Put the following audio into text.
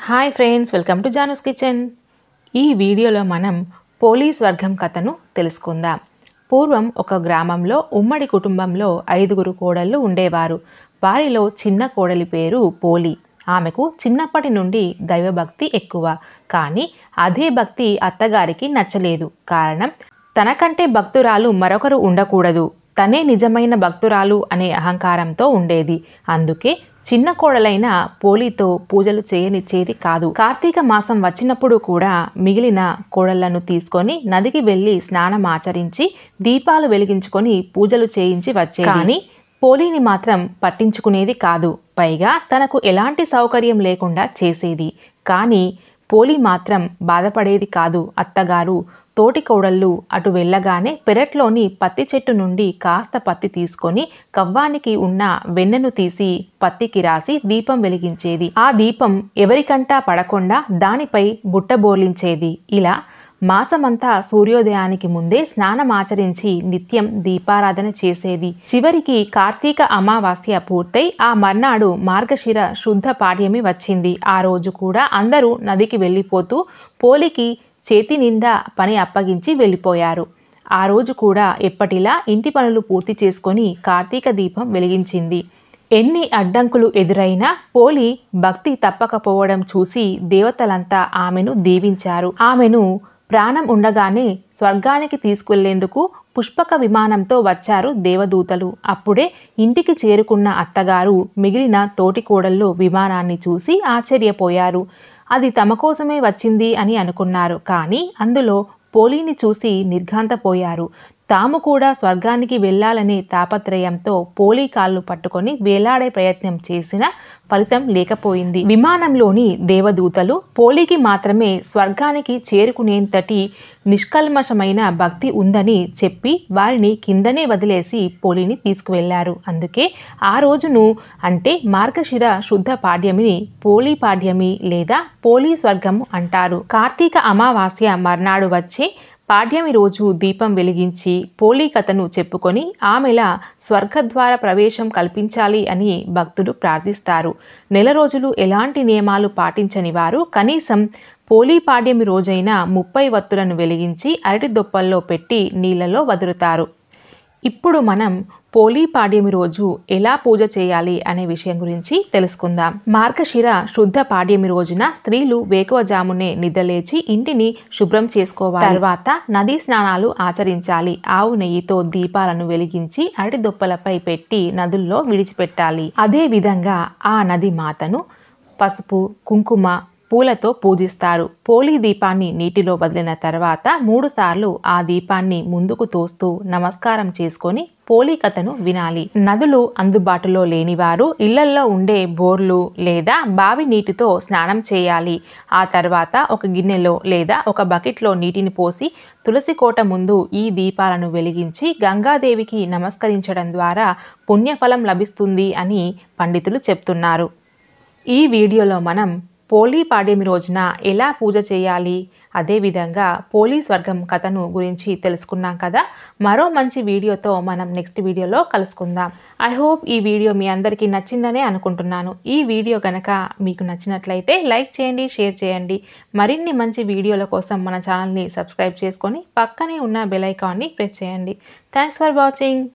Hi friends, welcome to Janu's kitchen. ఈ వీడియోలో మనం పోలీస్ వర్గం కథను తెలుసుకుందాం. పూర్వం ఒక గ్రామంలో ఉమ్మడి కుటుంబంలో 5 కోడళ్ళు ఉండేవారు. వారిలో చిన్న కోడలి పేరు పోలి. ఆమెకు చిన్నప్పటి నుండి దైవభక్తి ఎక్కువ. కానీ అదే భక్తి అత్తగారికి నచ్చలేదు. కారణం, తనకంటే భక్తురాలు మరొకరు ఉండకూడదు, తనే నిజమైన భక్తురాలు అనే అహంకారంతో ఉండేది. అందుకే చిన్న కోడలైన పోలితో పూజలు చేయనిచ్చేది కాదు. కార్తీక మాసం వచ్చినప్పుడు కూడా మిగిలిన కోడళ్లను తీసుకొని నదికి వెళ్ళి స్నానం ఆచరించి దీపాలు వెలిగించుకొని పూజలు చేయించి వచ్చేది. కానీ పోలిని మాత్రం పట్టించుకునేది కాదు. పైగా తనకు ఎలాంటి సౌకర్యం లేకుండా చేసేది. కానీ పోలి మాత్రం బాధపడేది కాదు. అత్తగారు తోటి కోడళ్ళు అటు వెళ్ళగానే పెరట్లోని పత్తి చెట్టు నుండి కాస్త పత్తి తీసుకొని కవ్వానికి ఉన్న వెన్నెను తీసి పత్తికి రాసి దీపం వెలిగించేది. ఆ దీపం ఎవరికంటా పడకుండా దానిపై బుట్ట బోర్లించేది. ఇలా మాసమంతా సూర్యోదయానికి ముందే స్నానం ఆచరించి నిత్యం దీపారాధన చేసేది. చివరికి కార్తీక అమావాస్య పూర్తయి ఆ మర్నాడు మార్గశిర శుద్ధ పాడ్యమి వచ్చింది. ఆ రోజు కూడా అందరూ నదికి వెళ్ళిపోతూ పోలికి చేతి నిండా పని అప్పగించి వెళ్ళిపోయారు. ఆ రోజు కూడా ఎప్పటిలా ఇంటి పనులు పూర్తి చేసుకొని కార్తీక దీపం వెలిగించింది. ఎన్ని అడ్డంకులు ఎదురైనా పోలి భక్తి తప్పకపోవడం చూసి దేవతలంతా ఆమెను దీవించారు. ఆమెను ప్రాణం ఉండగానే స్వర్గానికి తీసుకెళ్లేందుకు పుష్పక విమానంతో వచ్చారు దేవదూతలు. అప్పుడే ఇంటికి చేరుకున్న అత్తగారు మిగిలిన తోటి కోడళ్ళు విమానాన్ని చూసి ఆశ్చర్యపోయారు. అది తమ కోసమే వచ్చింది అని అనుకున్నారు. కానీ అందులో పోలిని చూసి నిర్ఘాంతపోయారు. తాము కూడా స్వర్గానికి వెళ్ళాలనే తాపత్రయంతో పోలి కాళ్ళు పట్టుకొని వేలాడే ప్రయత్నం చేసినా ఫలితం లేకపోయింది. విమానంలోని దేవదూతలు పోలికి మాత్రమే స్వర్గానికి చేరుకునేంతటి నిష్కల్మషమైన భక్తి ఉందని చెప్పి వారిని కిందనే వదిలేసి పోలిని తీసుకువెళ్లారు. అందుకే ఆ రోజును అంటే మార్గశిర శుద్ధ పాడ్యమిని పోలి పాడ్యమి లేదా పోలి స్వర్గము అంటారు. కార్తీక అమావాస్య మర్నాడు వచ్చే పాడ్యమి రోజు దీపం వెలిగించి పోలి కథను చెప్పుకొని ఆమెలా స్వర్గద్వార ప్రవేశం కల్పించాలి అని భక్తులు ప్రార్థిస్తారు. నెల రోజులు ఎలాంటి నియమాలు పాటించని వారు కనీసం పోలి పాడ్యమి రోజైన 30 వత్తులను వెలిగించి అరటి దొప్పల్లో పెట్టి నీళ్లలో వదులుతారు. ఇప్పుడు మనం పోలి పాడ్యమి రోజు ఎలా పూజ చేయాలి అనే విషయం గురించి తెలుసుకుందాం. మార్గశిర శుద్ధ పాడ్యమి రోజున స్త్రీలు వేకువజామునే నిద్రలేచి ఇంటిని శుభ్రం చేసుకోవాలి. తర్వాత నదీ స్నానాలు ఆచరించాలి. ఆవు నెయ్యితో దీపాలను వెలిగించి అరటి దొప్పలపై పెట్టి నదుల్లో విడిచిపెట్టాలి. అదే విధంగా ఆ నది మాతను పసుపు, కుంకుమ, పూలతో పూజిస్తారు. పోలి దీపాన్ని నీటిలో వదిలిన తర్వాత 3 సార్లు ఆ దీపాన్ని ముందుకు తోస్తూ నమస్కారం చేసుకొని పోలి కథను వినాలి. నదులు అందుబాటులో లేనివారు ఇళ్లల్లో ఉండే బోర్లు లేదా బావి నీటితో స్నానం చేయాలి. ఆ తర్వాత ఒక గిన్నెలో లేదా ఒక బకెట్లో నీటిని పోసి తులసి కోట ముందు ఈ దీపాలను వెలిగించి గంగాదేవికి నమస్కరించడం ద్వారా పుణ్యఫలం లభిస్తుంది అని పండితులు చెప్తున్నారు. ఈ వీడియోలో మనం పోలి పాడ్యమి రోజున ఎలా పూజ చేయాలి, అదేవిధంగా పోలి స్వర్గం కథను గురించి తెలుసుకున్నాం కదా. మరో మంచి వీడియోతో మనం నెక్స్ట్ వీడియోలో కలుసుకుందాం. ఐ హోప్ ఈ వీడియో మీ అందరికీ నచ్చిందనే అనుకుంటున్నాను. ఈ వీడియో కనుక మీకు నచ్చినట్లయితే లైక్ చేయండి, షేర్ చేయండి. మరిన్ని మంచి వీడియోల కోసం మన ఛానల్ని సబ్స్క్రైబ్ చేసుకొని పక్కనే ఉన్న బెల్ ఐకాన్ని ప్రెస్ చేయండి. Thanks for watching.